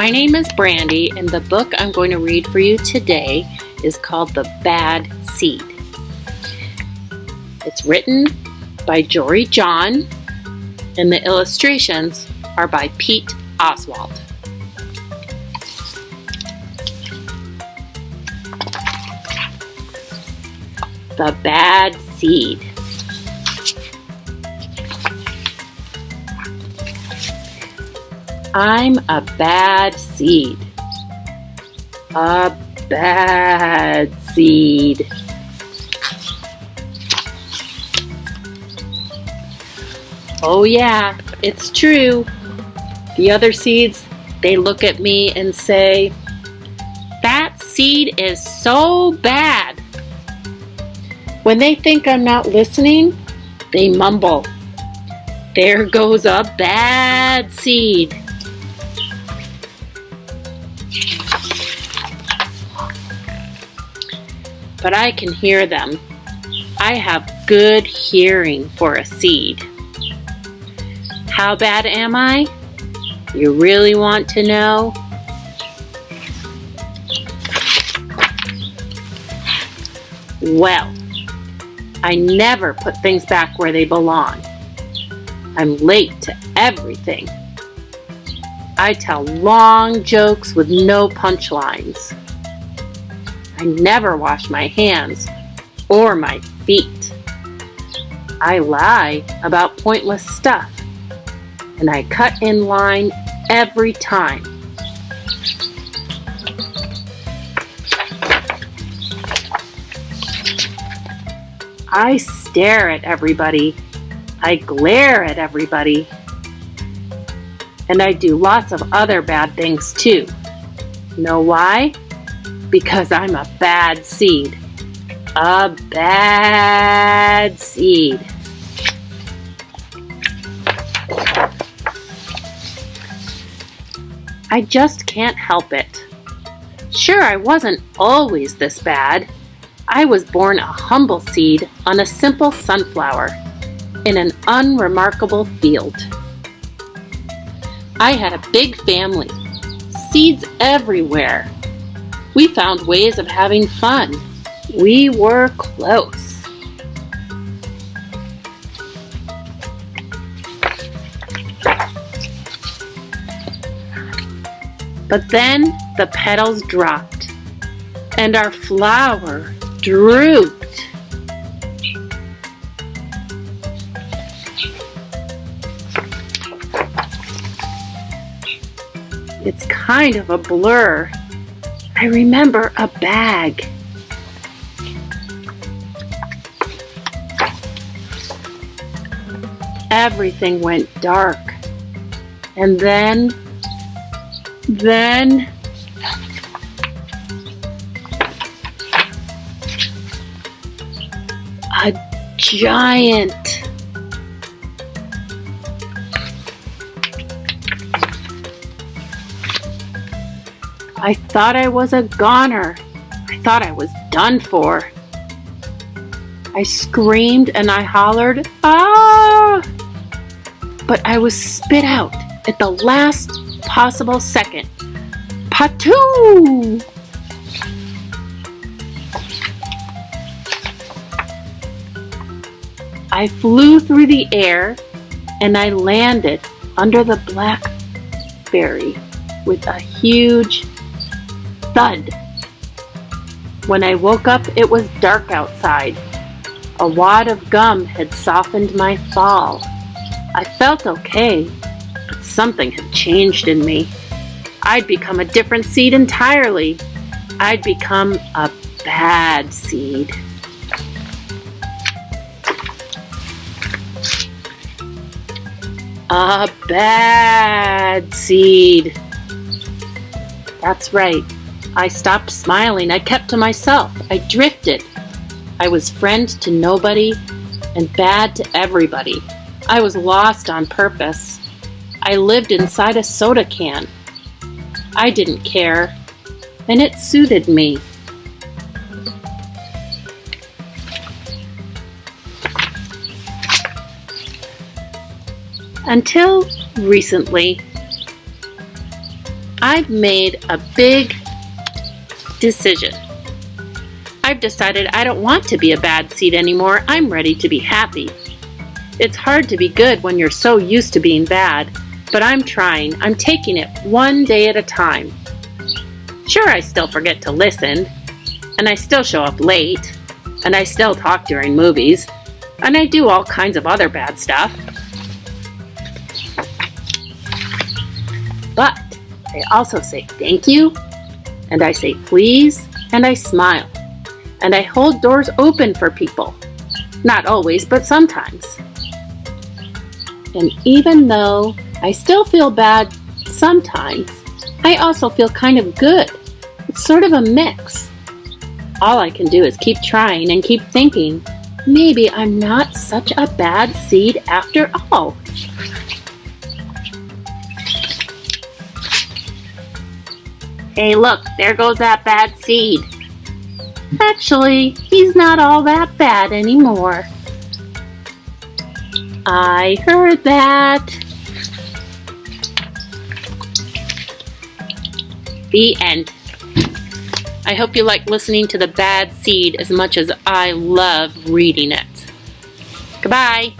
My name is Brandy, and the book I'm going to read for you today is called The Bad Seed. It's written by Jory John, and the illustrations are by Pete Oswald. The Bad Seed. I'm a bad seed. A bad seed. Oh yeah, it's true. The other seeds, they look at me and say, "That seed is so bad." When they think I'm not listening, they mumble, "There goes a bad seed." But I can hear them. I have good hearing for a seed. How bad am I? You really want to know? Well, I never put things back where they belong. I'm late to everything. I tell long jokes with no punchlines. I never wash my hands or my feet. I lie about pointless stuff, and I cut in line every time. I stare at everybody. I glare at everybody. And I do lots of other bad things too. Know why? Because I'm a bad seed. A bad seed. I just can't help it. Sure, I wasn't always this bad. I was born a humble seed on a simple sunflower in an unremarkable field. I had a big family, seeds everywhere. We found ways of having fun. We were close. But then the petals dropped, and our flower drooped. It's kind of a blur. I remember a bag. Everything went dark. And then a giant. I thought I was a goner. I thought I was done for. I screamed and I hollered, "Ah!" But I was spit out at the last possible second. Patoo! I flew through the air and I landed under the blackberry with a huge thud. When I woke up, it was dark outside. A wad of gum had softened my fall. I felt okay, but something had changed in me. I'd become a different seed entirely. I'd become a bad seed. A bad seed. That's right. I stopped smiling. I kept to myself. I drifted. I was friend to nobody and bad to everybody. I was lost on purpose. I lived inside a soda can. I didn't care, and it suited me. Until recently, I've made a big decision. I've decided I don't want to be a bad seed anymore. I'm ready to be happy. It's hard to be good when you're so used to being bad, but I'm trying. I'm taking it one day at a time. Sure, I still forget to listen, and I still show up late, and I still talk during movies, and I do all kinds of other bad stuff. But I also say thank you, and I say please, and I smile, and I hold doors open for people. Not always, but sometimes. And even though I still feel bad sometimes, I also feel kind of good. It's sort of a mix. All I can do is keep trying and keep thinking, maybe I'm not such a bad seed after all. Hey, look, there goes that bad seed. Actually, he's not all that bad anymore. I heard that. The end. I hope you like listening to The Bad Seed as much as I love reading it. Goodbye.